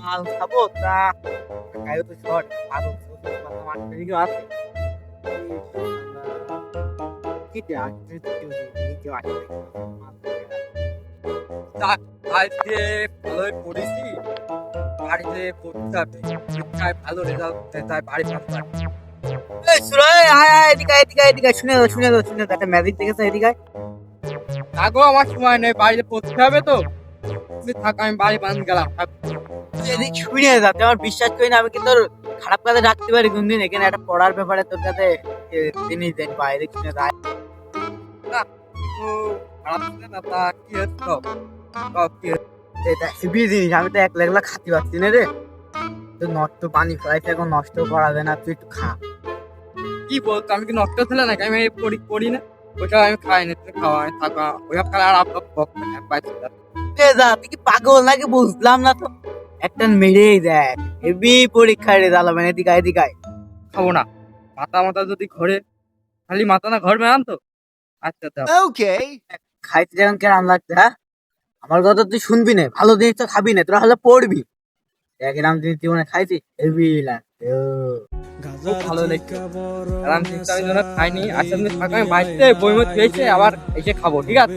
মাল খাবো তা খাইও তো শর্ট ভালো মাঠের দিকে আছে কেটে আসতে কেউ আসে আজকে ভালোই পড়েছি বাড়িতে পড়তে হবে পরীক্ষায় ভালো রেজাল্ট তাই বাড়ি পাঠাতে হবে এই সুরা আয় আয় এদিকে শুনে দাও একটা ম্যাজিক দেখেছো এদিকে আগো আমার সময় নেই বাড়িতে পড়তে হবে তো তুমি থাক আমি বাড়ি বান্ধ গেলাম তুই এদিক শুনে যাতে আমার বিশ্বাস করি না আমি কিন্তু তোর খারাপ কাজে রাখতে পারি কোনদিন এখানে একটা পড়ার ব্যাপারে তোর কাছে জিনিস দেন বাইরে শুনে যায় না একটু খারাপ ছিল না তা কি হচ্ছে কি এটা হেভি জিনিস আমি তো একলা একলা খাতে পারছি না রে তো নষ্ট পানি ফেলাইছে এখন নষ্ট করাবে না তুই একটু খা কি বলতো আমি কি নষ্ট ছিল নাকি আমি পড়ি না ওটা আমি খাই না তুমি খাওয়া আমি থাকা ওই খালে আর আপনার যা তুই কি পাগল নাকি বুঝলাম না তো একটা মেরেই দেখ হেভি পরীক্ষায় রেজাল্ট হবে এদিকে খাবো না মাথা মাথা যদি ঘরে খালি মাথা না ঘর মেলাম তো আচ্ছা ওকে খাইতে যখন কেরাম লাগছে হ্যাঁ আমার কথা তুই শুনবি না ভালো জিনিস তো খাবি না তোরা হলে পড়বি একরাম জিনিস জীবনে খাইছি হেভি লাগছে খুব ভালো লাগছে এরাম জিনিস আমি যেন খাইনি আচ্ছা তুমি থাকো আমি বাড়িতে বই মত পেয়েছে আবার এসে খাবো ঠিক আছে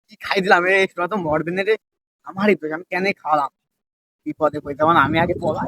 কি খাই দিলাম রে তোরা তো মরবে না রে আমারই তো আমি কেন খাওয়ালাম বিপদে পড়ে যেমন আমি আগে বলা